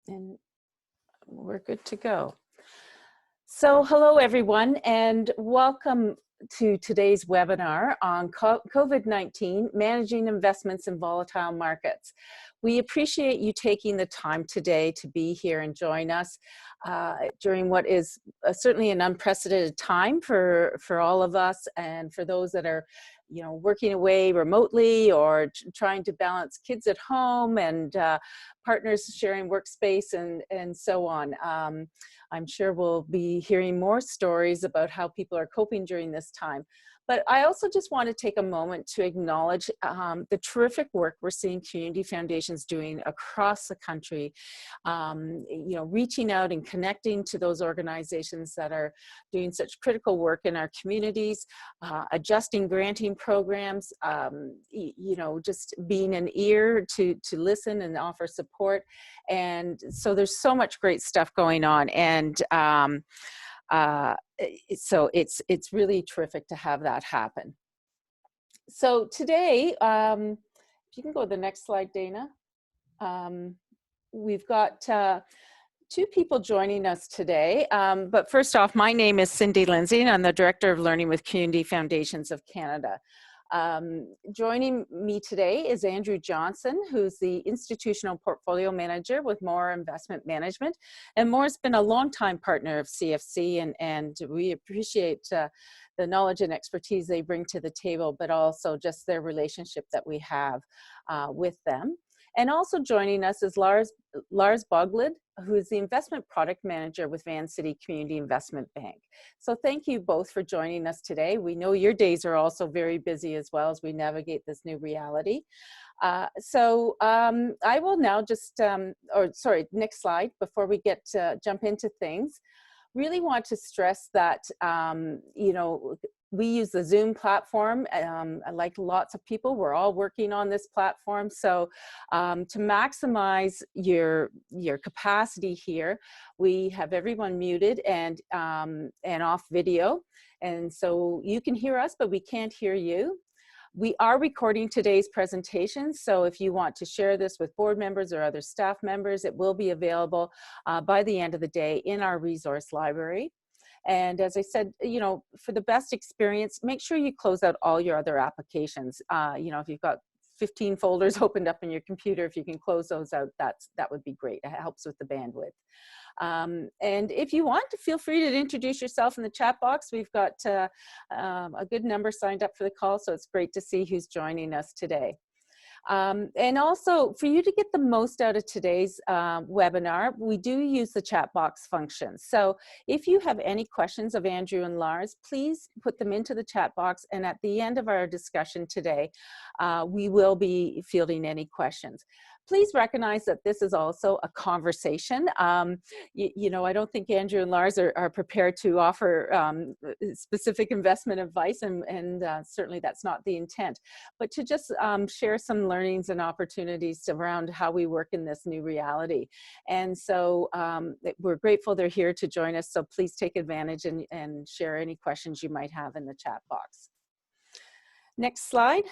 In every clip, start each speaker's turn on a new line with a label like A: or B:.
A: And we're good to go. So hello everyone, and welcome to today's webinar on COVID-19, Managing Investments in Volatile Markets. We appreciate you taking the time today to be here and join us during what is certainly an unprecedented time for all of us, and for those that are working away remotely or trying to balance kids at home and partners sharing workspace and so on. I'm sure we'll be hearing more stories about how people are coping during this time. But I also just want to take a moment to acknowledge the terrific work we're seeing community foundations doing across the country, reaching out and connecting to those organizations that are doing such critical work in our communities, adjusting granting programs, just being an ear to listen and offer support. And so there's so much great stuff going on. And so it's really terrific to have that happen. So today, if you can go to the next slide, Dana. We've got two people joining us today. But first off, my name is Cindy Lindsay, and I'm the Director of Learning with Community Foundations of Canada. Joining me today is Andrew Johnson, who's the Institutional Portfolio Manager with Mawer Investment Management. And Mawer's been a longtime partner of CFC, and we appreciate the knowledge and expertise they bring to the table, but also just their relationship that we have with them. And also joining us is Lars Boggild, who is the Investment Product Manager with Vancity Community Investment Bank. So thank you both for joining us today. We know your days are also very busy as well as we navigate this new reality. I will now just, next slide, before we jump into things. Really want to stress that, we use the Zoom platform. Like lots of people, we're all working on this platform. So to maximize your capacity here, we have everyone muted and off video. And so you can hear us, but we can't hear you. We are recording today's presentation, so if you want to share this with board members or other staff members, it will be available by the end of the day in our resource library. And as I said, for the best experience, make sure you close out all your other applications. If you've got 15 folders opened up in your computer, if you can close those out, that would be great. It helps with the bandwidth. And if you want to, feel free to introduce yourself in the chat box. We've got a good number signed up for the call, so it's great to see who's joining us today. And also, for you to get the most out of today's webinar, we do use the chat box function. So if you have any questions of Andrew and Lars, please put them into the chat box, and at the end of our discussion today, we will be fielding any questions. Please recognize that this is also a conversation. I don't think Andrew and Lars are prepared to offer specific investment advice, and certainly that's not the intent. But to just share some learnings and opportunities around how we work in this new reality. And so we're grateful they're here to join us, so please take advantage and share any questions you might have in the chat box. Next slide.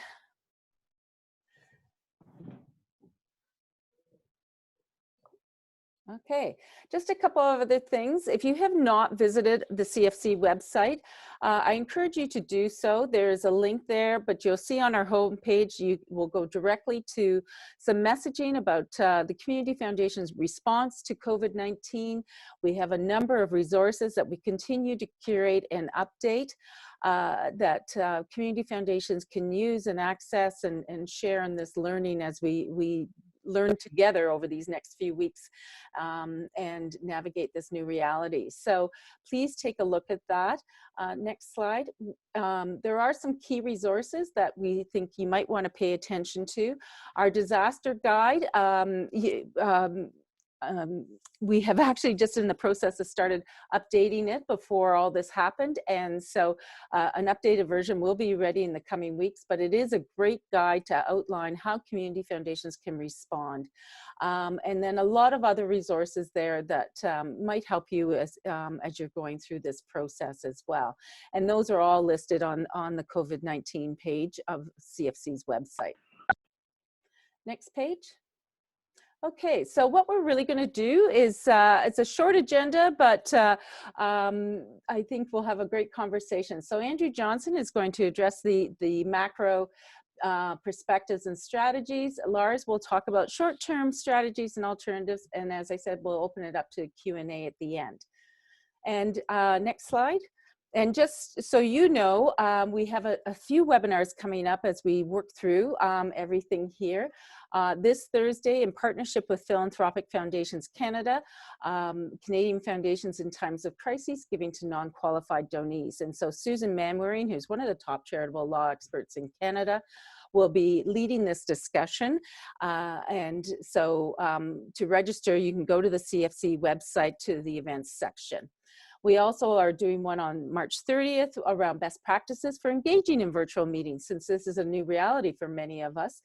A: Okay, just a couple of other things. If you have not visited the CFC website, I encourage you to do so. There's a link there, but you'll see on our homepage, you will go directly to some messaging about the Community Foundation's response to COVID-19. We have a number of resources that we continue to curate and update that community foundations can use and access and share in this learning as we learn together over these next few weeks and navigate this new reality. So please take a look at that. Next slide. There are some key resources that we think you might want to pay attention to. Our disaster guide, we have actually just in the process of started updating it before all this happened, and so an updated version will be ready in the coming weeks, but it is a great guide to outline how community foundations can respond. And then a lot of other resources there that might help you as you're going through this process as well. And those are all listed on the COVID-19 page of CFC's website. Next page. Okay, so what we're really going to do is it's a short agenda, but I think we'll have a great conversation. So Andrew Johnson is going to address the macro perspectives and strategies. Lars will talk about short-term strategies and alternatives, and as I said, we'll open it up to Q&A at the end. And next slide. And just so you know, we have a few webinars coming up as we work through everything here. This Thursday, in partnership with Philanthropic Foundations Canada, Canadian Foundations in Times of Crisis, giving to non-qualified donees. And so Susan Manwaring, who's one of the top charitable law experts in Canada, will be leading this discussion. And so to register, you can go to the CFC website to the events section. We also are doing one on March 30th around best practices for engaging in virtual meetings, since this is a new reality for many of us.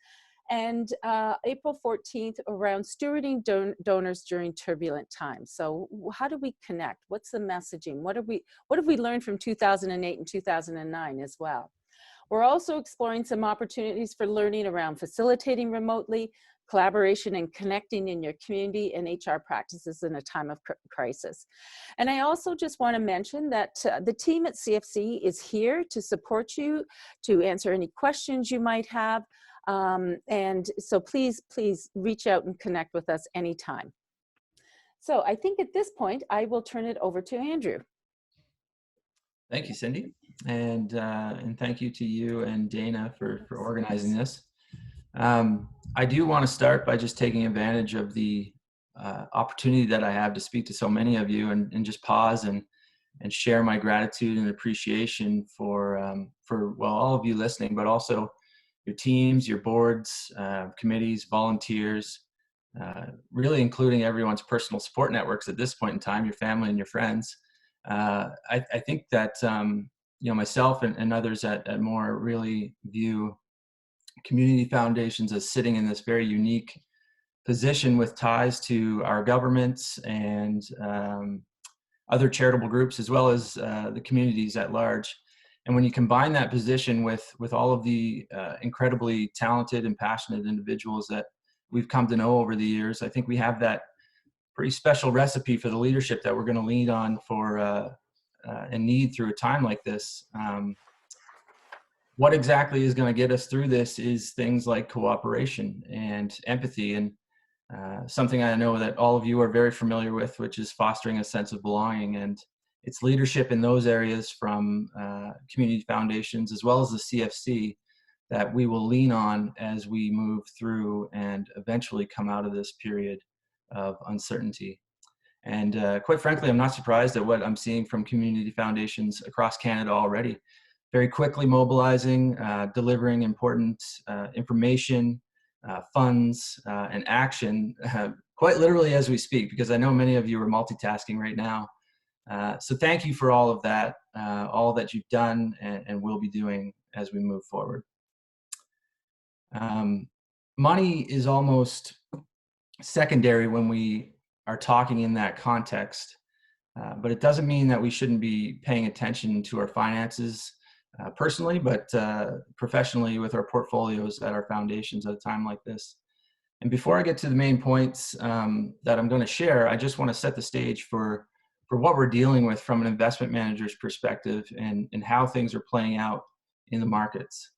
A: And April 14th around stewarding donors during turbulent times. So how do we connect? What's the messaging? What have we learned from 2008 and 2009 as well? We're also exploring some opportunities for learning around facilitating remotely, collaboration and connecting in your community, and HR practices in a time of crisis. And I also just want to mention that the team at CFC is here to support you, to answer any questions you might have. And so please reach out and connect with us anytime. So I think at this point, I will turn it over to Andrew.
B: Thank you, Cindy. And thank you to you and Dana for organizing this. I do want to start by just taking advantage of the opportunity that I have to speak to so many of you and just pause and share my gratitude and appreciation for well, all of you listening, but also your teams, your boards, committees, volunteers, really including everyone's personal support networks at this point in time, your family and your friends. I think that myself and others at Mawer really view community foundations as sitting in this very unique position with ties to our governments and other charitable groups, as well as the communities at large. And when you combine that position with all of the incredibly talented and passionate individuals that we've come to know over the years, I think we have that pretty special recipe for the leadership that we're going to lean on for and need through a time like this. What exactly is going to get us through this is things like cooperation and empathy, and something I know that all of you are very familiar with, which is fostering a sense of belonging. And it's leadership in those areas from community foundations as well as the CFC that we will lean on as we move through and eventually come out of this period of uncertainty. And quite frankly, I'm not surprised at what I'm seeing from community foundations across Canada already. Very quickly mobilizing, delivering important information, funds, and action, quite literally as we speak, because I know many of you are multitasking right now. So thank you for all of that, all that you've done and will be doing as we move forward. Money is almost secondary when we are talking in that context, but it doesn't mean that we shouldn't be paying attention to our finances personally, but professionally with our portfolios at our foundations at a time like this. And before I get to the main points that I'm going to share, I just want to set the stage for what we're dealing with from an investment manager's perspective and how things are playing out in the markets.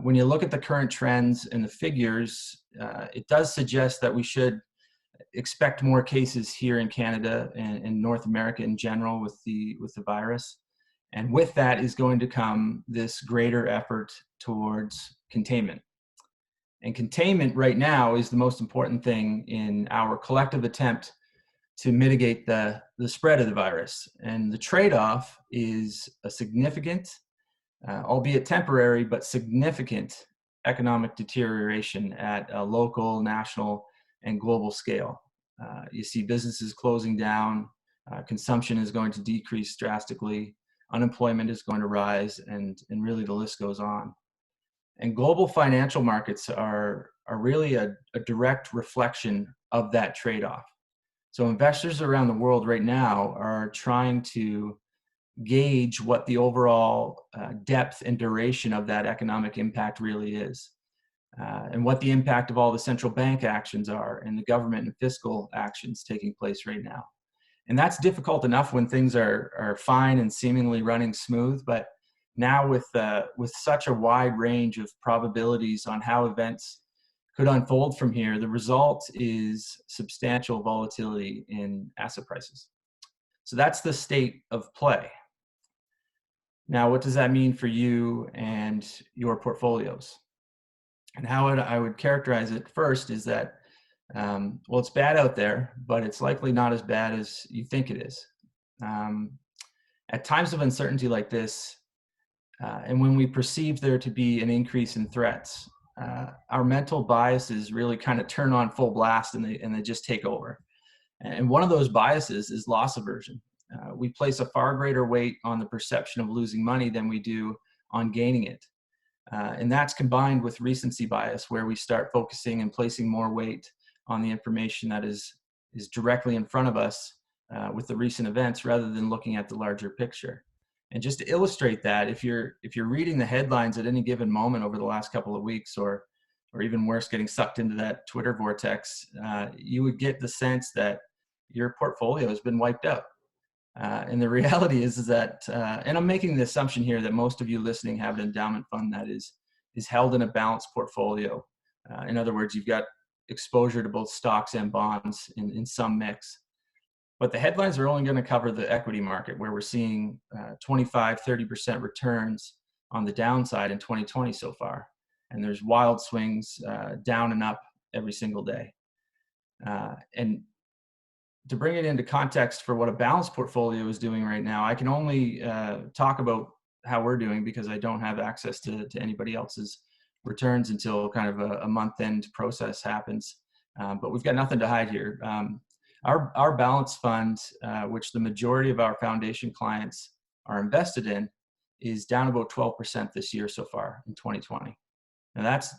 B: When you look at the current trends and the figures, it does suggest that we should expect more cases here in Canada and North America in general with the virus. And with that is going to come this greater effort towards containment. And containment right now is the most important thing in our collective attempt to mitigate the spread of the virus. And the trade-off is a significant, albeit temporary, but significant economic deterioration at a local, national, and global scale. You see businesses closing down, consumption is going to decrease drastically, unemployment is going to rise, and really the list goes on. And global financial markets are really a direct reflection of that trade-off. So investors around the world right now are trying to gauge what the overall depth and duration of that economic impact really is. and what the impact of all the central bank actions are and the government and fiscal actions taking place right now. And that's difficult enough when things are fine and seemingly running smooth, but now with such a wide range of probabilities on how events could unfold from here, the result is substantial volatility in asset prices. So that's the state of play. Now, what does that mean for you and your portfolios? And how I would characterize it first is that, well, it's bad out there, but it's likely not as bad as you think it is. At times of uncertainty like this, and when we perceive there to be an increase in threats, our mental biases really kind of turn on full blast, and they just take over. And one of those biases is loss aversion. We place a far greater weight on the perception of losing money than we do on gaining it. And that's combined with recency bias, where we start focusing and placing more weight on the information that is directly in front of us with the recent events, rather than looking at the larger picture. And just to illustrate that, if you're reading the headlines at any given moment over the last couple of weeks, or even worse, getting sucked into that Twitter vortex, you would get the sense that your portfolio has been wiped out. And the reality is that, and I'm making the assumption here that most of you listening have an endowment fund that is held in a balanced portfolio. In other words, you've got exposure to both stocks and bonds in some mix. But the headlines are only going to cover the equity market, where we're seeing 25, 30% returns on the downside in 2020 so far. And there's wild swings down and up every single day. And to bring it into context for what a balanced portfolio is doing right now, I can only talk about how we're doing because I don't have access to anybody else's returns until kind of a month-end process happens. But we've got nothing to hide here. Our balanced fund, which the majority of our foundation clients are invested in, is down about 12% this year so far in 2020. Now that's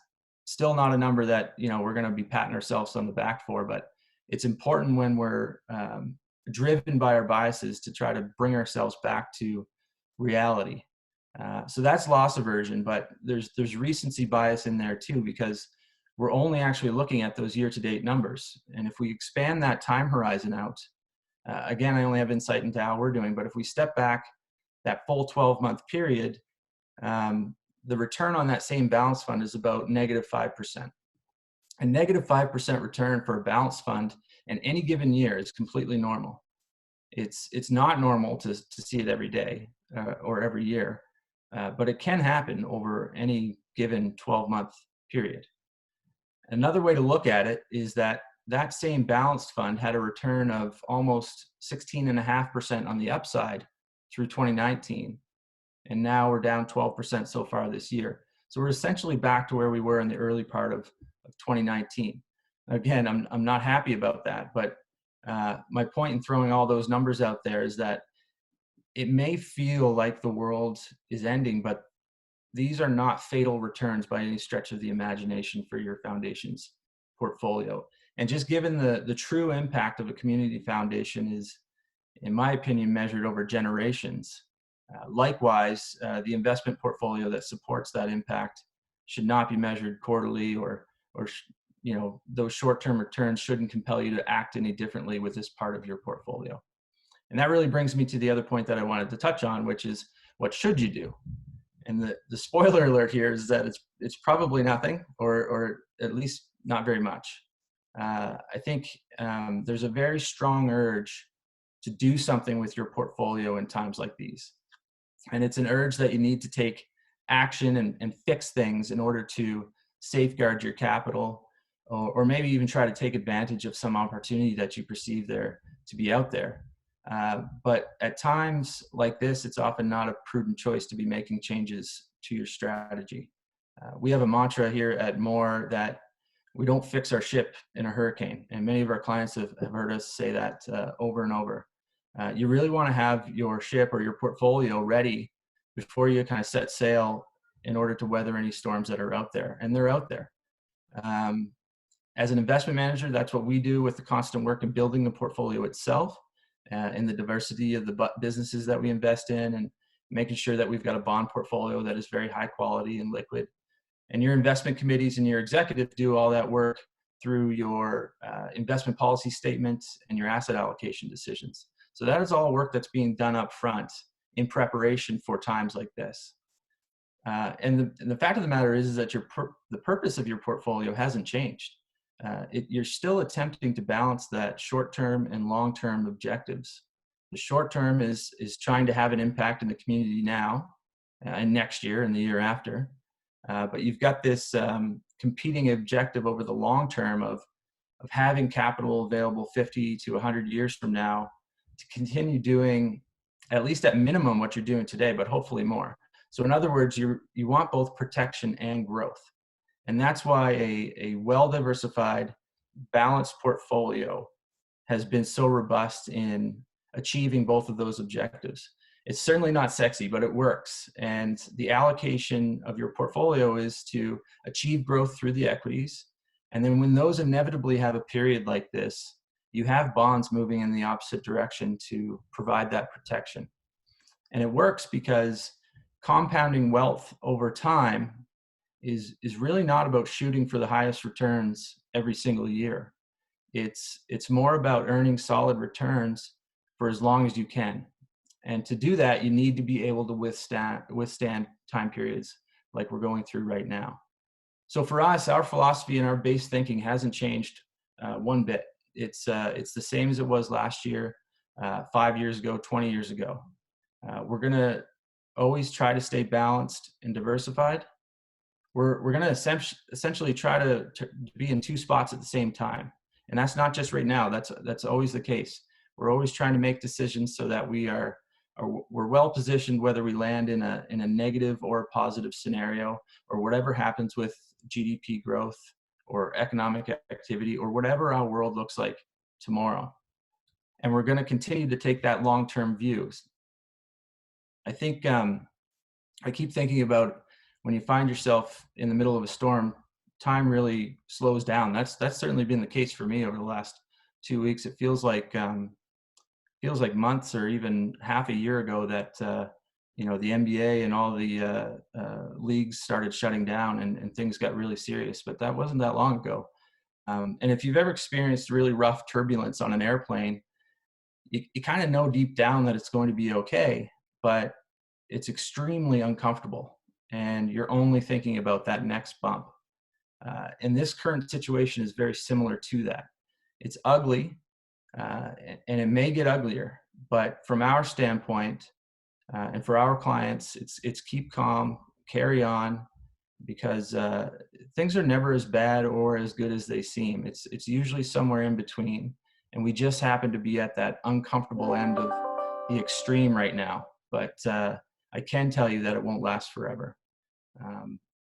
B: still not a number that we're going to be patting ourselves on the back for, but it's important when we're driven by our biases to try to bring ourselves back to reality. So that's loss aversion, but there's recency bias in there too, because we're only actually looking at those year-to-date numbers. And if we expand that time horizon out, again, I only have insight into how we're doing, but if we step back that full 12-month period, the return on that same balance fund is about -5%. A -5% return for a balanced fund in any given year is completely normal. It's not normal to see it every day or every year, but it can happen over any given 12-month period. Another way to look at it is that same balanced fund had a return of almost 16.5% on the upside through 2019. And now we're down 12% so far this year. So we're essentially back to where we were in the early part of 2019. Again, I'm not happy about that, but my point in throwing all those numbers out there is that it may feel like the world is ending, but these are not fatal returns by any stretch of the imagination for your foundation's portfolio. And just given the true impact of a community foundation is, in my opinion, measured over generations. Likewise, the investment portfolio that supports that impact should not be measured quarterly, or those short-term returns shouldn't compel you to act any differently with this part of your portfolio. And that really brings me to the other point that I wanted to touch on, which is, what should you do? And the spoiler alert here is that it's probably nothing, or at least not very much. I think there's a very strong urge to do something with your portfolio in times like these. And it's an urge that you need to take action and fix things in order to safeguard your capital, or maybe even try to take advantage of some opportunity that you perceive there to be out there. But at times like this, it's often not a prudent choice to be making changes to your strategy. We have a mantra here at Mawer that we don't fix our ship in a hurricane. And many of our clients have heard us say that over and over. You really want to have your ship or your portfolio ready before you kind of set sail in order to weather any storms that are out there. And they're out there. As an investment manager, that's what we do with the constant work in building the portfolio itself, and the diversity of the businesses that we invest in, and making sure that we've got a bond portfolio that is very high quality and liquid. And your investment committees and your executive do all that work through your investment policy statements and your asset allocation decisions. So that is all work that's being done up front in preparation for times like this. And the fact of the matter is that the purpose of your portfolio hasn't changed. You're still attempting to balance that short-term and long-term objectives. The short-term is trying to have an impact in the community now and next year and the year after. But you've got this competing objective over the long term of having capital available 50 to 100 years from now to continue doing, at least at minimum, what you're doing today, but hopefully more. So in other words, you want both protection and growth. And that's why a well-diversified, balanced portfolio has been so robust in achieving both of those objectives. It's certainly not sexy, but it works. And the allocation of your portfolio is to achieve growth through the equities. And then when those inevitably have a period like this, you have bonds moving in the opposite direction to provide that protection. And it works because compounding wealth over time is really not about shooting for the highest returns every single year. It's more about earning solid returns for as long as you can. And to do that, you need to be able to withstand time periods like we're going through right now. So for us, our philosophy and our base thinking hasn't changed one bit. It's the same as it was last year, 5 years ago, 20 years ago. We're going to always try to stay balanced and diversified. We're going to essentially try to be in two spots at the same time. And that's not just right now. That's always the case. We're always trying to make decisions so that we're well positioned, whether we land in a negative or a positive scenario, or whatever happens with GDP growth or economic activity, or whatever our world looks like tomorrow. And we're going to continue to take that long-term view. I think I keep thinking about when you find yourself in the middle of a storm, time really slows down. That's certainly been the case for me over the last 2 weeks. It feels like months or even half a year ago that the NBA and all the leagues started shutting down and things got really serious. But that wasn't that long ago. And if you've ever experienced really rough turbulence on an airplane, you kind of know deep down that it's going to be okay, but it's extremely uncomfortable. And you're only thinking about that next bump. And this current situation is very similar to that. It's ugly, and it may get uglier, but from our standpoint, and for our clients, it's keep calm, carry on, because things are never as bad or as good as they seem. It's usually somewhere in between, and we just happen to be at that uncomfortable end of the extreme right now. But I can tell you that it won't last forever.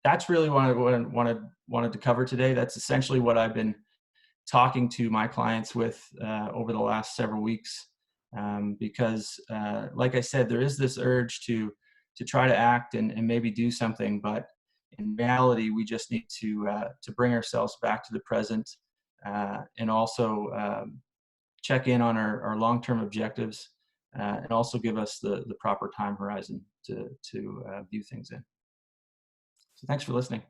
B: That's really what I wanted to cover today. That's essentially what I've been talking to my clients with over the last several weeks, because like I said, there is this urge to try to act and maybe do something, but in reality, we just need to bring ourselves back to the present, and also check in on our long-term objectives, and also give us the proper time horizon to view things in. So thanks for listening.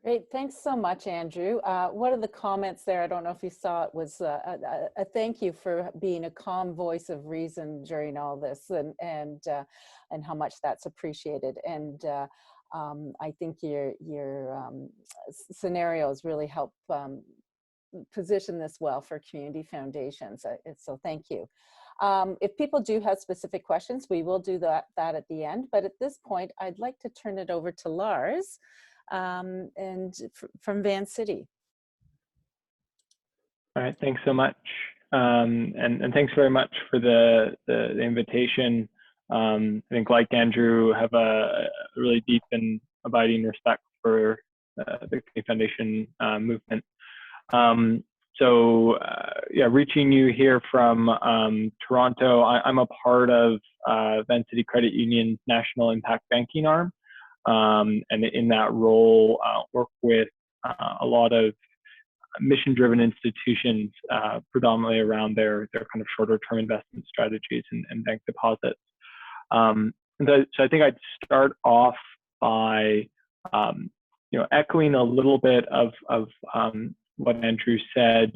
A: Great. Thanks so much, Andrew. One of the comments there, I don't know if you saw it, was a thank you for being a calm voice of reason during all this, and how much that's appreciated. And I think your scenarios really help position this well for community foundations. So thank you. If people do have specific questions, we will do that at the end. But at this point, I'd like to turn it over to Lars, and from Vancity.
C: All right, thanks so much. And thanks very much for the invitation. I think, like Andrew, have a really deep and abiding respect for the Community Foundation movement. Yeah, reaching you here from Toronto, I'm a part of Vancity Credit Union's National Impact Banking arm. And in that role, work with a lot of mission-driven institutions, predominantly around their kind of shorter-term investment strategies and bank deposits. So I think I'd start off by echoing a little bit of what Andrew said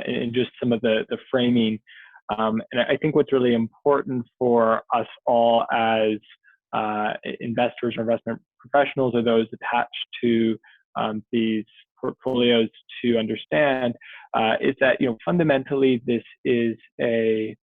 C: in just some of the framing. And I think what's really important for us all as investors or investment professionals, or those attached to these portfolios, to understand is that fundamentally this is a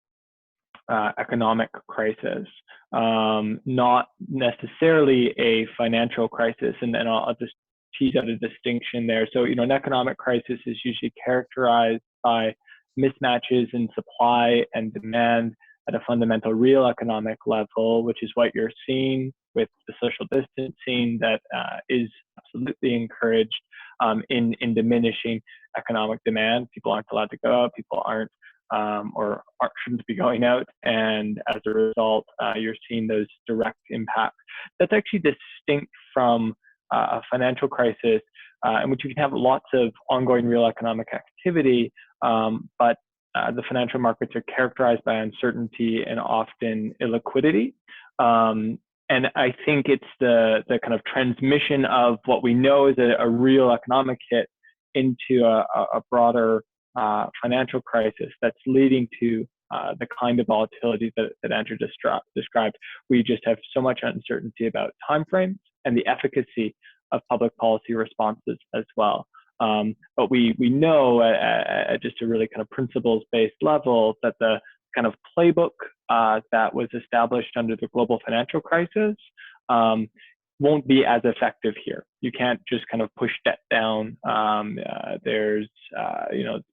C: economic crisis, not necessarily a financial crisis. And then I'll just tease out a distinction there. So an economic crisis is usually characterized by mismatches in supply and demand at a fundamental real economic level, which is what you're seeing with the social distancing that is absolutely encouraged in diminishing economic demand. People aren't allowed to go out, people aren't shouldn't be going out, and as a result, you're seeing those direct impacts. That's actually distinct from a financial crisis in which you can have lots of ongoing real economic activity, but the financial markets are characterized by uncertainty and often illiquidity. And I think it's the kind of transmission of what we know is a real economic hit into a broader financial crisis that's leading to the kind of volatility that Andrew described. We just have so much uncertainty about timeframes and the efficacy of public policy responses as well. But we know at just a really kind of principles-based level that the kind of playbook that was established under the global financial crisis won't be as effective here. You can't just kind of push debt down. There's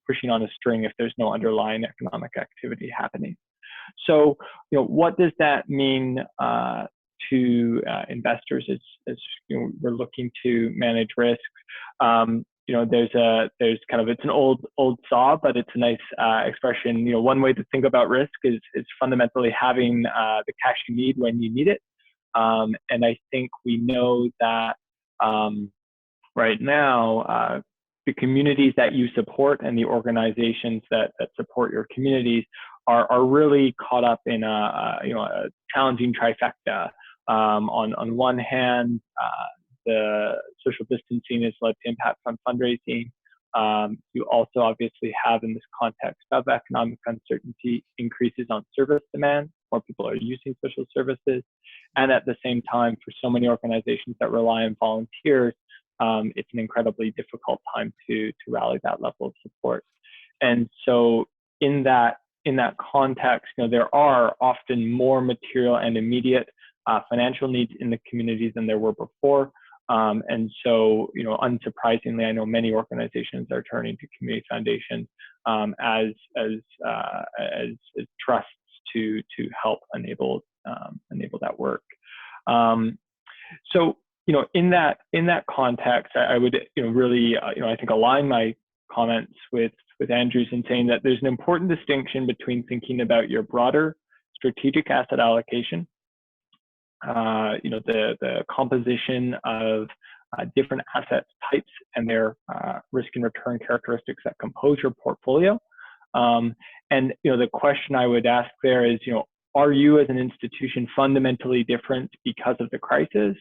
C: pushing on a string if there's no underlying economic activity happening. So what does that mean to investors as we're looking to manage risk? There's kind of, it's an old saw, but it's a nice expression. One way to think about risk is fundamentally having the cash you need when you need it. And I think we know that right now, the communities that you support and the organizations that support your communities are really caught up in a challenging trifecta. On one hand, the social distancing has led to impacts on fundraising. You also obviously have, in this context of economic uncertainty, increases on service demand. More people are using social services. And at the same time, for so many organizations that rely on volunteers, it's an incredibly difficult time to rally that level of support. And so in that context, there are often more material and immediate financial needs in the communities than there were before. And so, unsurprisingly, I know many organizations are turning to community foundations as trusts to help enable that work. So, in that context, I would really I think align my comments with Andrew's in saying that there's an important distinction between thinking about your broader strategic asset allocation, the composition of different asset types and their risk and return characteristics that compose your portfolio. And the question I would ask there is, are you as an institution fundamentally different because of the crisis?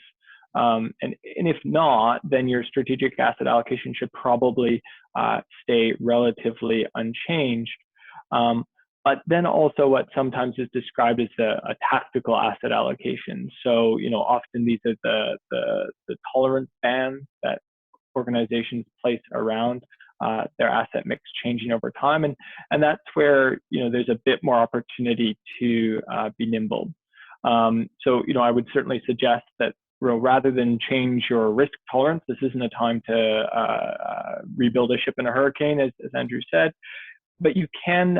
C: And if not, then your strategic asset allocation should probably stay relatively unchanged. But then also what sometimes is described as a tactical asset allocation. So, often these are the tolerance bands that organizations place around their asset mix changing over time. And that's where, there's a bit more opportunity to be nimble. So, I would certainly suggest that rather than change your risk tolerance, this isn't a time to rebuild a ship in a hurricane, as Andrew said. But you can,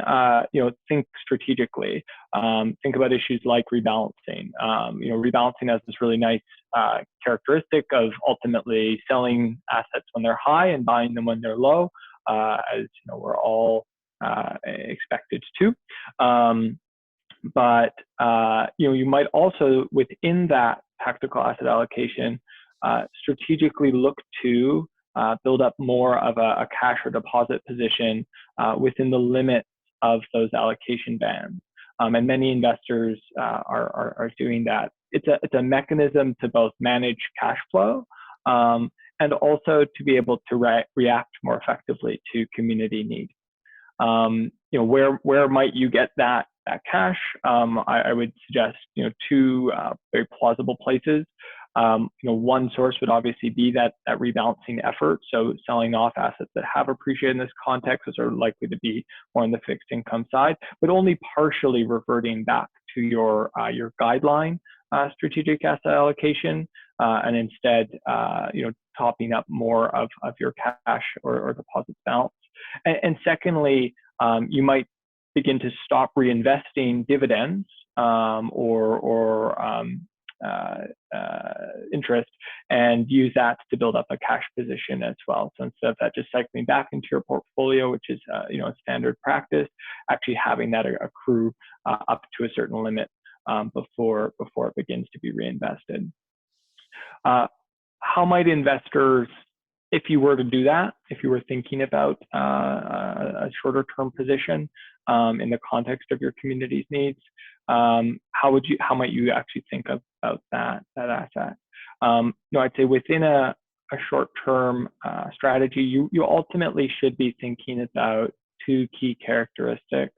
C: think strategically. Think about issues like rebalancing. Rebalancing has this really nice characteristic of ultimately selling assets when they're high and buying them when they're low, as we're all expected to. But you might also, within that tactical asset allocation, strategically look to build up more of a cash or deposit position within the limits of those allocation bands. And many investors are doing that. It's a mechanism to both manage cash flow and also to be able to react more effectively to community need. Where might you get that cash? I would suggest two very plausible places. One source would obviously be that rebalancing effort. So selling off assets that have appreciated in this context, those are likely to be more on the fixed income side, but only partially reverting back to your guideline strategic asset allocation, and instead topping up more of your cash or deposits balance. And secondly, you might begin to stop reinvesting dividends or interest and use that to build up a cash position as well. So instead of that just cycling back into your portfolio, which is a standard practice, actually having that accrue up to a certain limit before it begins to be reinvested. How might investors, if you were to do that, if you were thinking about a shorter term position in the context of your community's needs, how might you actually think about that asset? I'd say within a short term strategy, you ultimately should be thinking about two key characteristics.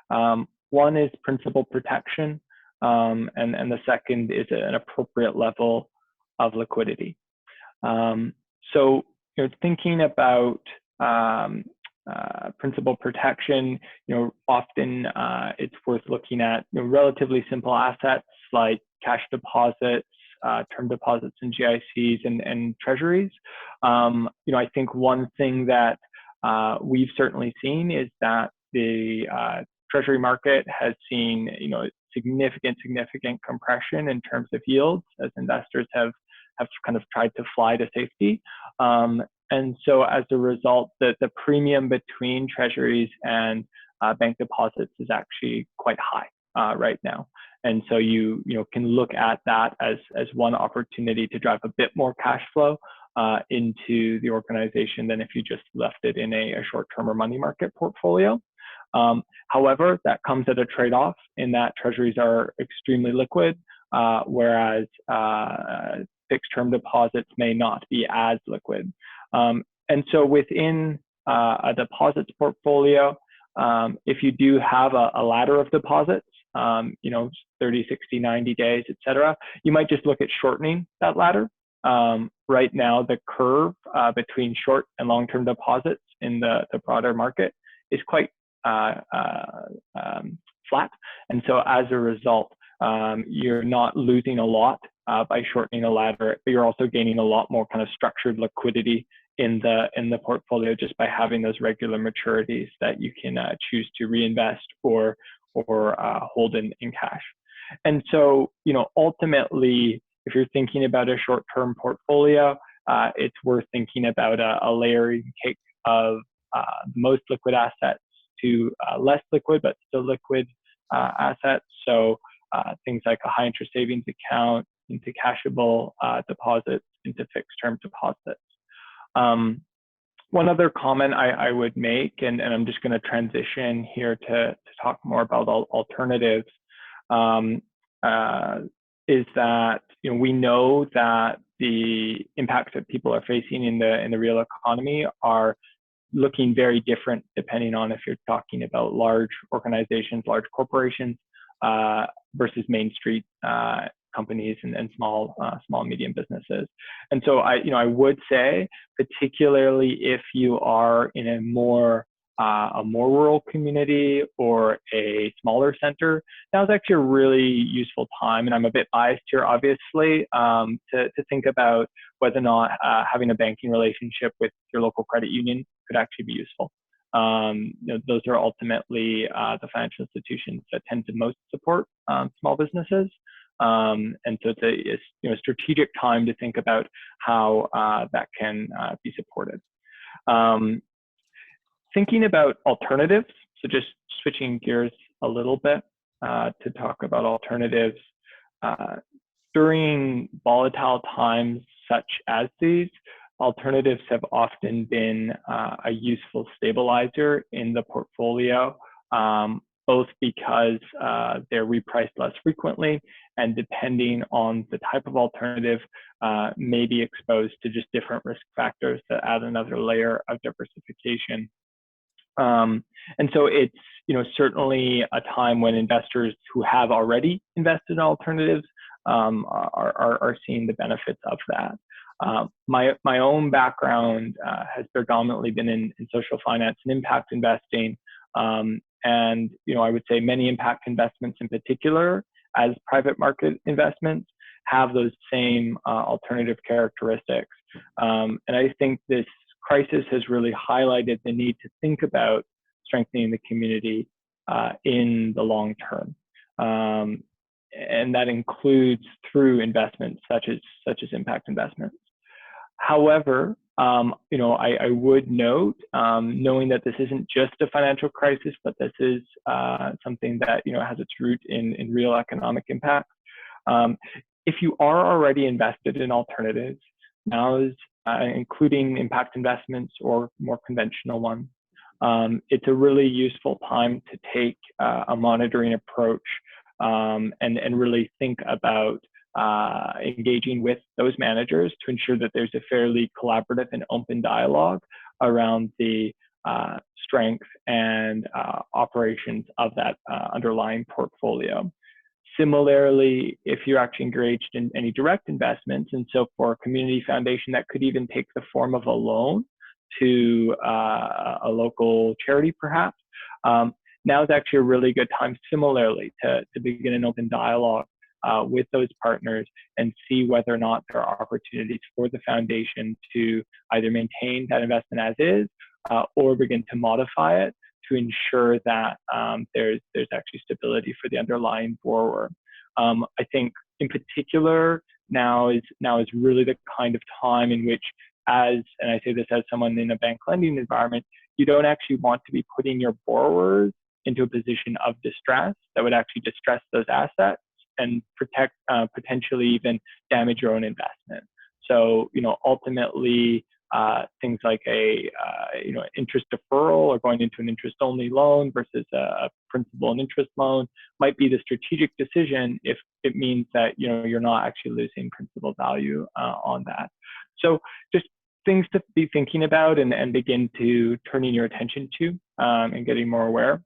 C: One is principal protection, and the second is an appropriate level of liquidity. So thinking about principal protection, often it's worth looking at relatively simple assets like cash deposits, term deposits in GICs and treasuries. I think one thing that we've certainly seen is that the treasury market has seen significant compression in terms of yields as investors have kind of tried to fly to safety. And so as a result, the premium between treasuries and bank deposits is actually quite high right now. And so you can look at that as one opportunity to drive a bit more cash flow into the organization than if you just left it in a short-term or money market portfolio. However, that comes at a trade-off in that treasuries are extremely liquid, whereas fixed term deposits may not be as liquid. And so within a deposits portfolio, if you do have a ladder of deposits, 30, 60, 90 days, et cetera, you might just look at shortening that ladder. Right now, the curve between short and long-term deposits in the broader market is quite flat. And so as a result, you're not losing a lot by shortening the ladder, but you're also gaining a lot more kind of structured liquidity in the portfolio just by having those regular maturities that you can choose to reinvest or hold in cash. And so, ultimately, if you're thinking about a short-term portfolio, it's worth thinking about a layering cake of most liquid assets to less liquid but still liquid assets. So things like a high interest savings account into cashable deposits, into fixed term deposits. One other comment I would make, and I'm just going to transition here to talk more about alternatives, is that we know that the impacts that people are facing in the real economy are looking very different depending on if you're talking about large organizations, large corporations, versus Main Street companies and small medium businesses. And so I would say, particularly if you are in a more rural community or a smaller center, now is actually a really useful time. And I'm a bit biased here, obviously, to think about whether or not having a banking relationship with your local credit union could actually be useful. Those are ultimately the financial institutions that tend to most support small businesses. And so it's a strategic time to think about how that can be supported. Thinking about alternatives, so just switching gears a little bit to talk about alternatives. During volatile times such as these, alternatives have often been a useful stabilizer in the portfolio, both because they're repriced less frequently, and depending on the type of alternative, may be exposed to just different risk factors that add another layer of diversification. And so it's, certainly a time when investors who have already invested in alternatives are seeing the benefits of that. My own background has predominantly been in social finance and impact investing. And, I would say many impact investments in particular, as private market investments, have those same alternative characteristics. And I think this crisis has really highlighted the need to think about strengthening the community in the long term. And that includes through investments such as impact investments. However, I would note, knowing that this isn't just a financial crisis, but this is something that has its root in real economic impact. If you are already invested in alternatives, now is including impact investments or more conventional ones, it's a really useful time to take a monitoring approach and really think about engaging with those managers to ensure that there's a fairly collaborative and open dialogue around the strength and operations of that underlying portfolio. Similarly, if you're actually engaged in any direct investments, and so for a community foundation, that could even take the form of a loan to a local charity, perhaps. Now is actually a really good time, similarly, to begin an open dialogue with those partners and see whether or not there are opportunities for the foundation to either maintain that investment as is or begin to modify it to ensure that there's actually stability for the underlying borrower. I think in particular now is really the kind of time in which, and I say this as someone in a bank lending environment, you don't actually want to be putting your borrowers into a position of distress that would actually distress those assets and potentially even damage your own investment. So, ultimately, things like interest deferral or going into an interest-only loan versus a principal and interest loan might be the strategic decision if it means that you're not actually losing principal value on that. So just things to be thinking about and begin to turning your attention to and getting more aware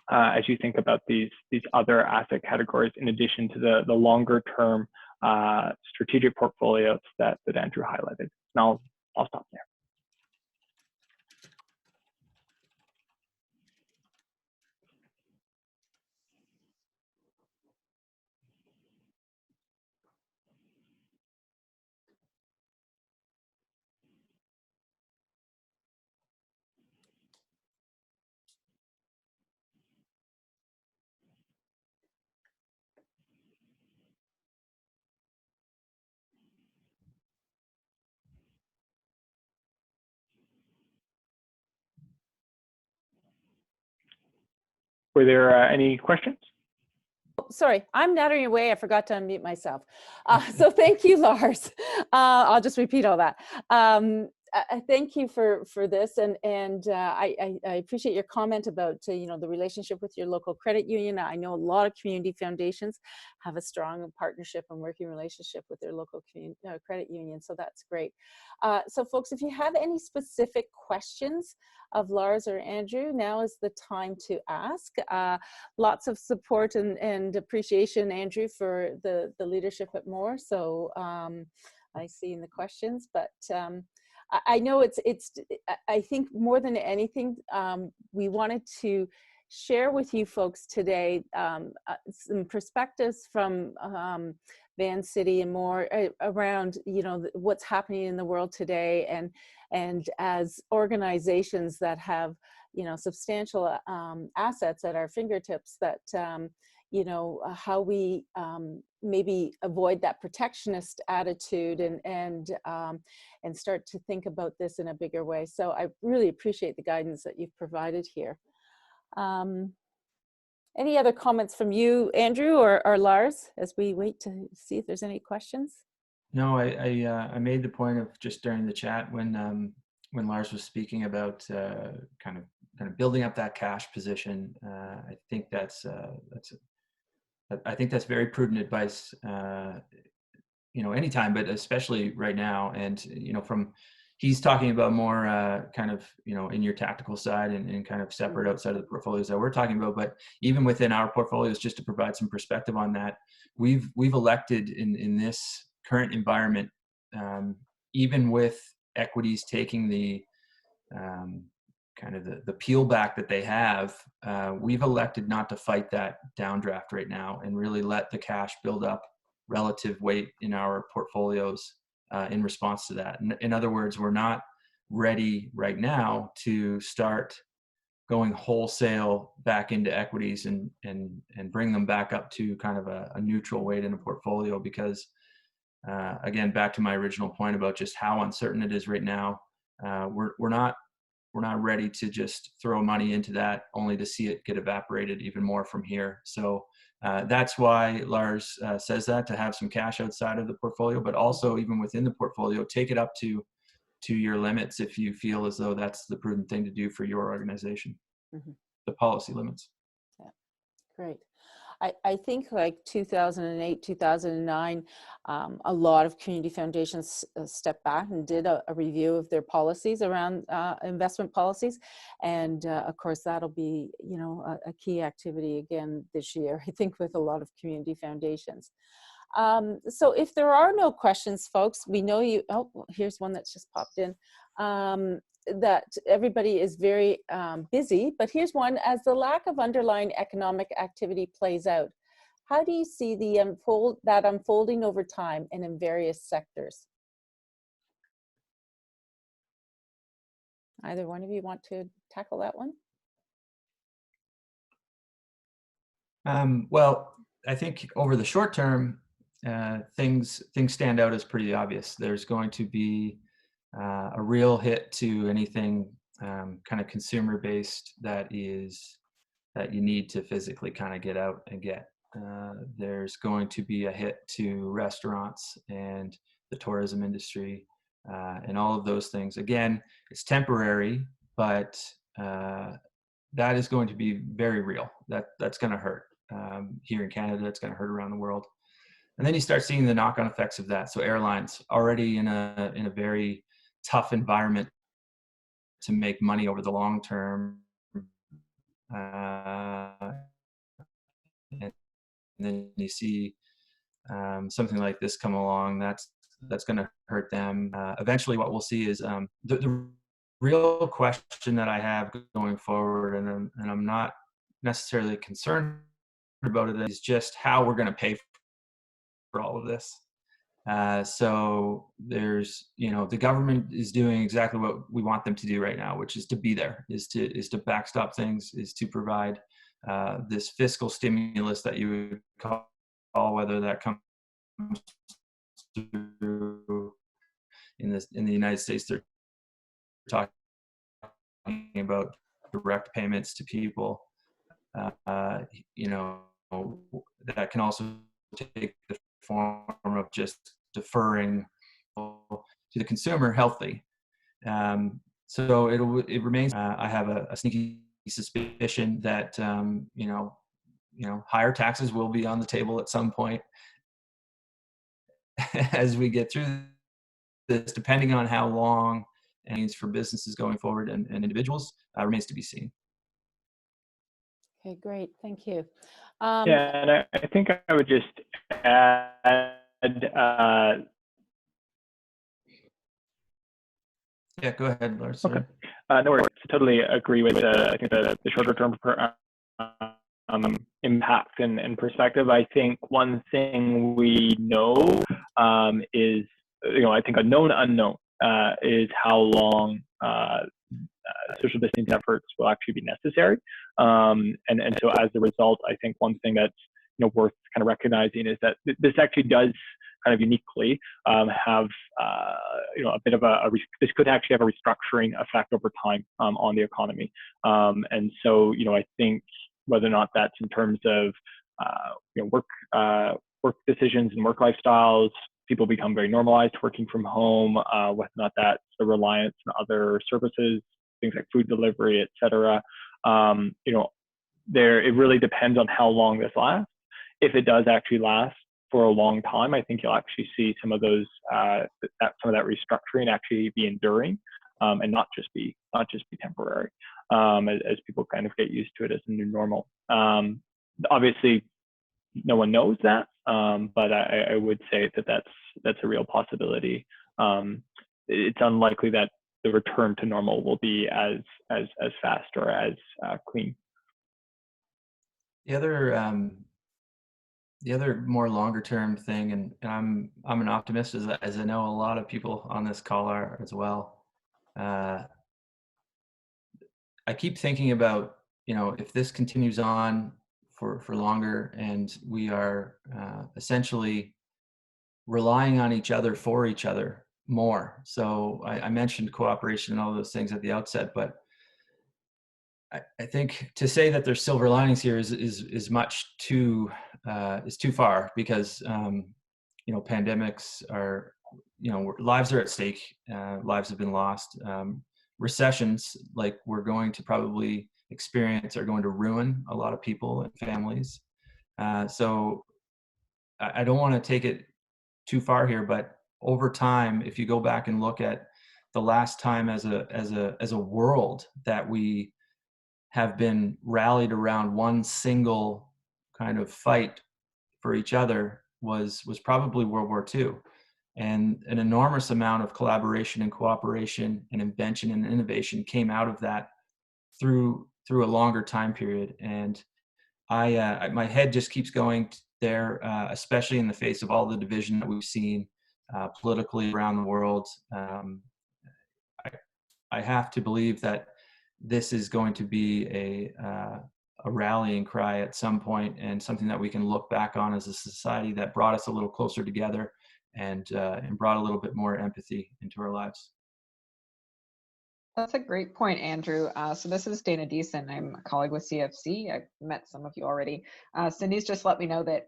C: as you think about these other asset categories in addition to the longer term strategic portfolios that Andrew highlighted. And I'll stop there. Were there any questions?
A: Sorry, I'm nattering away. I forgot to unmute myself. So thank you, Lars. I'll just repeat all that. I thank you for this, and I appreciate your comment about the relationship with your local credit union. I know a lot of community foundations have a strong partnership and working relationship with their local credit union, so that's great. So folks, if you have any specific questions of Lars or Andrew, now is the time to ask. Lots of support and appreciation, Andrew, for the leadership at Mawer. So I see in the questions, but I know I think more than anything, we wanted to share with you folks today some perspectives from Vancity and Mawer around what's happening in the world today, and as organizations that have substantial assets at our fingertips, that how we maybe avoid that protectionist attitude and start to think about this in a bigger way. So I really appreciate the guidance that you've provided here. Any other comments from you, Andrew or Lars, as we wait to see if there's any questions?
B: No, I made the point of just during the chat when Lars was speaking about kind of kind of building up that cash position. I think that's very prudent advice. Anytime, but especially right now. And he's talking about more kind of in your tactical side and kind of separate outside of the portfolios that we're talking about. But even within our portfolios, just to provide some perspective on that, we've elected in this current environment, even with equities taking the kind of the peel back that they have, we've elected not to fight that downdraft right now and really let the cash build up relative weight in our portfolios in response to that. In other words, we're not ready right now to start going wholesale back into equities and bring them back up to kind of a neutral weight in a portfolio, because again, back to my original point about just how uncertain it is right now, we're not ready to just throw money into that only to see it get evaporated even more from here. So that's why Lars says that, to have some cash outside of the portfolio, but also even within the portfolio, take it up to your limits if you feel as though that's the prudent thing to do for your organization, the policy limits.
A: Yeah, great. I think like 2008, 2009, a lot of community foundations stepped back and did a review of their policies around investment policies. And of course, that'll be, a key activity again this year, I think, with a lot of community foundations. So if there are no questions, folks, we know you, here's one that's just popped in. That everybody is very busy, but here's one: as the lack of underlying economic activity plays out, how do you see that unfolding over time and in various sectors? Either one of you want to tackle that one?
B: Well, I think over the short term, things stand out as pretty obvious. There's going to be a real hit to anything kind of consumer based that you need to physically kind of get out and get. There's going to be a hit to restaurants and the tourism industry and all of those things. Again, it's temporary, but that is going to be very real. That's going to hurt here in Canada. It's going to hurt around the world. And then you start seeing the knock-on effects of that. So airlines already in a very tough environment to make money over the long term, and then you see something like this come along, that's going to hurt them. Eventually, what we'll see is the real question that I have going forward, and I'm not necessarily concerned about it, is just how we're going to pay for all of this. So there's, the government is doing exactly what we want them to do right now, which is to be there, is to backstop things, is to provide this fiscal stimulus that you would call, whether that comes through in the United States, they're talking about direct payments to people, that can also take the form of just deferring to the consumer healthy. So it remains. I have a sneaky suspicion that higher taxes will be on the table at some point as we get through this, depending on how long it means for businesses going forward and individuals, remains to be seen.
A: Okay, great, thank you.
C: Yeah, and I think I would just add.
B: Yeah, go ahead, Lars.
C: Okay. No worries. Totally agree with I think the shorter term impact and perspective. I think one thing we know is, I think a known unknown is how long social distancing efforts will actually be necessary. And so as a result, I think one thing that's worth kind of recognizing is that this actually does kind of uniquely have a bit of this could actually have a restructuring effect over time on the economy. And so I think whether or not that's in terms of work decisions and work lifestyles, people become very normalized working from home, whether or not that's the reliance on other services things like food delivery, et cetera. It really depends on how long this lasts. If it does actually last for a long time, I think you'll actually see some of those some of that restructuring actually be enduring, and not just be temporary, as people kind of get used to it as a new normal. Obviously, no one knows that, but I would say that that's a real possibility. It's unlikely that the return to normal will be as fast or as clean.
B: The other more longer term thing, and I'm an optimist, as I know a lot of people on this call are as well. I keep thinking about, if this continues on for longer and we are essentially relying on each other for each other more. So I mentioned cooperation and all those things at the outset, but I think to say that there's silver linings here is much too far, because pandemics are, lives are at stake, lives have been lost. Recessions like we're going to probably experience are going to ruin a lot of people and families. So I don't want to take it too far here, but over time, if you go back and look at the last time as a world that we have been rallied around one single kind of fight for each other was probably World War II. And an enormous amount of collaboration and cooperation and invention and innovation came out of that through a longer time period. And my head just keeps going there, especially in the face of all the division that we've seen politically around the world. I have to believe that this is going to be a rallying cry at some point, and something that we can look back on as a society that brought us a little closer together and brought a little bit more empathy into our lives.
D: That's a great point, Andrew. So this is Dana Deason. I'm a colleague with CFC. I've met some of you already. Cindy's just let me know that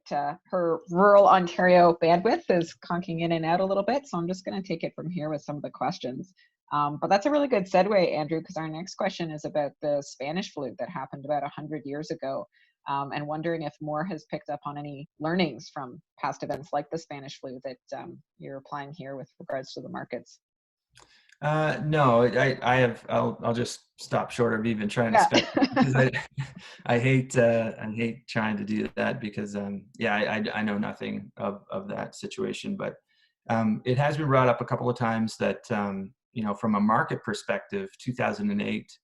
D: her rural Ontario bandwidth is conking in and out a little bit, so I'm just going to take it from here with some of the questions. But that's a really good segue, Andrew, because our next question is about the Spanish flu that happened about 100 years ago, and wondering if Mawer has picked up on any learnings from past events like the Spanish flu that you're applying here with regards to the markets.
B: No, I have. I'll just stop short of even trying to speculate, because I hate trying to do that, because I know nothing of that situation. But it has been brought up a couple of times that from a market perspective, 2008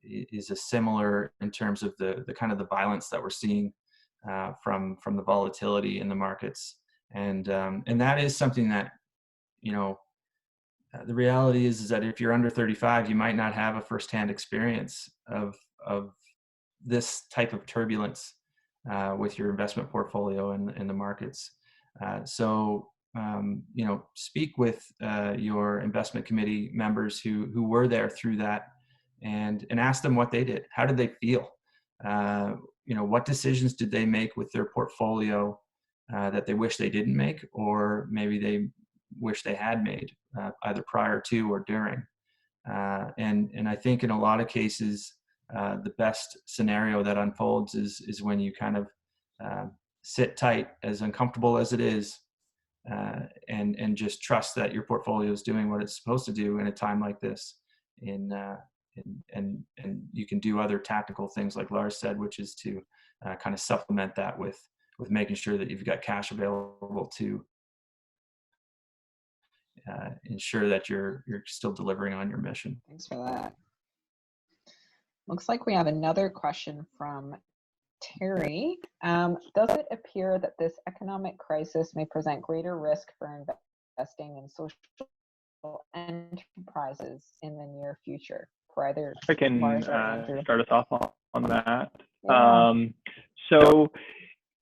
B: is a similar in terms of the kind of the violence that we're seeing from the volatility in the markets, and that is something that the reality is that if you're under 35, you might not have a firsthand experience of this type of turbulence with your investment portfolio in the markets. So speak with your investment committee members who were there through that, and ask them what they did. How did they feel? What decisions did they make with their portfolio that they wish they didn't make, or maybe they wish they had made, either prior to or during. And I think in a lot of cases, the best scenario that unfolds is when you kind of sit tight, as uncomfortable as it is, and just trust that your portfolio is doing what it's supposed to do in a time like this. And you can do other tactical things, like Lars said, which is to kind of supplement that with making sure that you've got cash available to ensure that you're still delivering on your mission.
D: Thanks for that. Looks like we have another question from Terry. Does it appear that this economic crisis may present greater risk for investing in social enterprises in the near future? For either
C: I can
D: Lars or Andrew.
C: Start us off on that.
D: Yeah.
C: So,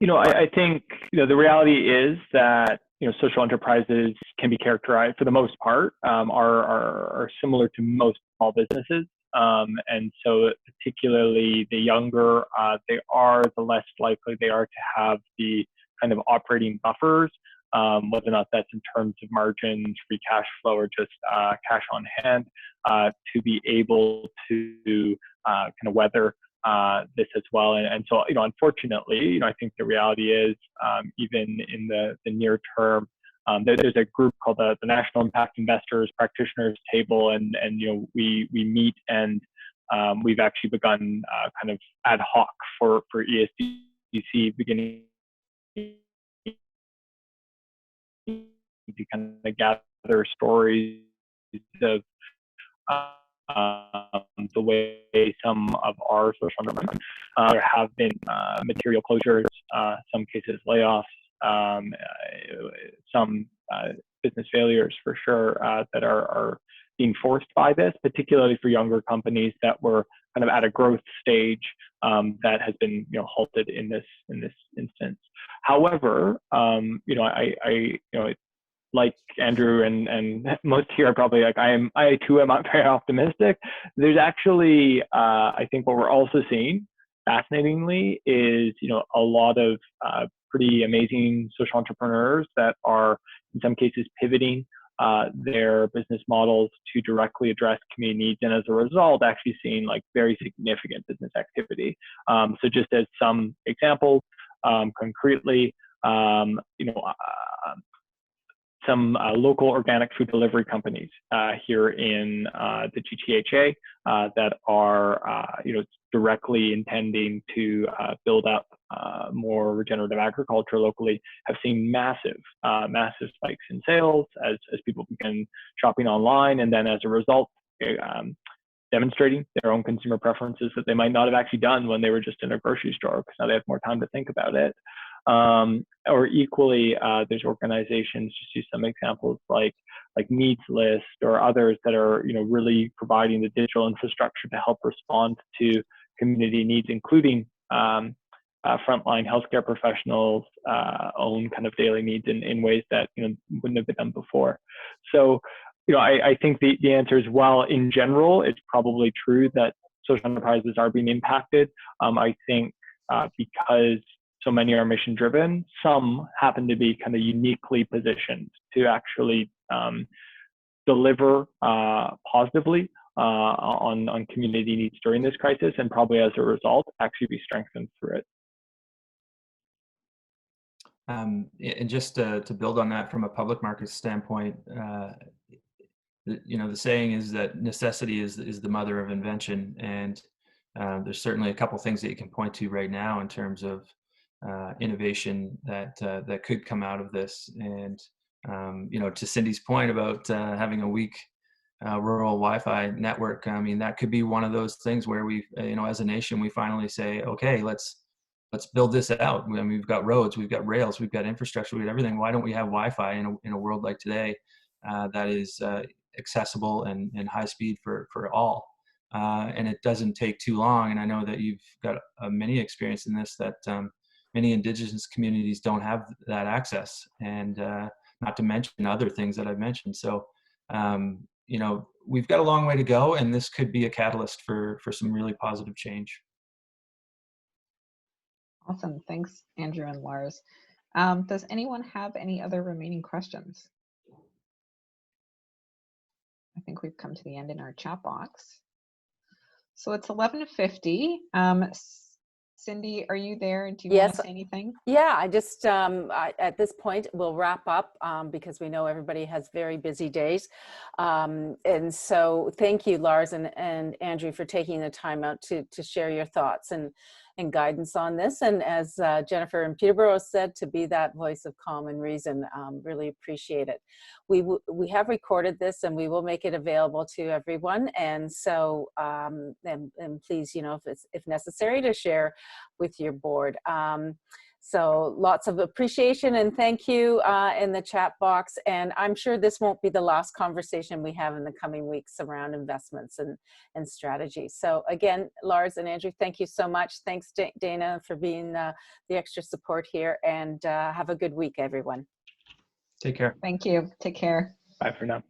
C: I think the reality is that social enterprises can be characterized, for the most part, are similar to most small businesses. And so particularly the younger they are, the less likely they are to have the kind of operating buffers whether or not that's in terms of margins, free cash flow, or just cash on hand, to be able to kind of weather this as well. And so, unfortunately, I think the reality is, even in the near term, there's a group called the National Impact Investors Practitioners Table, and we meet, and we've actually begun kind of ad hoc for ESDC beginning to kind of gather stories of the way some of our social enterprises there have been material closures, some cases layoffs, some business failures for sure that are being forced by this, particularly for younger companies that were kind of at a growth stage that has been halted in this instance. However, like Andrew and most here are probably like I too am not very optimistic. There's actually I think what we're also seeing, fascinatingly, is a lot of pretty amazing social entrepreneurs that are in some cases pivoting their business models to directly address community needs, and as a result actually seeing like very significant business activity. So just as some examples, concretely, some local organic food delivery companies here in the GTHA that are directly intending to build up more regenerative agriculture locally have seen massive spikes in sales as people begin shopping online, and then as a result demonstrating their own consumer preferences that they might not have actually done when they were just in a grocery store, because now they have more time to think about it. Or equally, there's organizations, just use some examples like Needs List or others that are really providing the digital infrastructure to help respond to community needs, including frontline healthcare professionals' own kind of daily needs in ways that wouldn't have been done before. So I think the answer is, while in general it's probably true that social enterprises are being impacted, I think because so many are mission driven, some happen to be kind of uniquely positioned to actually deliver positively on community needs during this crisis, and probably as a result actually be strengthened through it.
B: And just to build on that from a public market standpoint, the saying is that necessity is the mother of invention, and there's certainly a couple things that you can point to right now in terms of innovation that could come out of this. And to Cindy's point about having a weak rural Wi-Fi network, I mean, that could be one of those things where we, as a nation, we finally say, okay, let's build this out. I mean, we've got roads, we've got rails, we've got infrastructure, we've got everything. Why don't we have Wi-Fi in a world like today that is accessible and high speed for all? And it doesn't take too long. And I know that you've got many experience in this, that many Indigenous communities don't have that access, and not to mention other things that I've mentioned. So, we've got a long way to go, and this could be a catalyst for some really positive change.
D: Awesome. Thanks, Andrew and Lars. Does anyone have any other remaining questions? I think we've come to the end in our chat box. So it's 11:50. Cindy, are you there? Do you want to say anything?
A: Yeah, I just, at this point, we'll wrap up because we know everybody has very busy days. And so thank you, Lars and Andrew, for taking the time out to share your thoughts and guidance on this. And as Jennifer in Peterborough said, to be that voice of common reason, really appreciate it. We have recorded this, and we will make it available to everyone. And so, and please, if necessary, to share with your board. So lots of appreciation and thank you in the chat box. And I'm sure this won't be the last conversation we have in the coming weeks around investments and strategy. So again, Lars and Andrew, thank you so much. Thanks, Dana, for being the extra support here, and have a good week, everyone.
B: Take care.
D: Thank you. Take care.
C: Bye for now.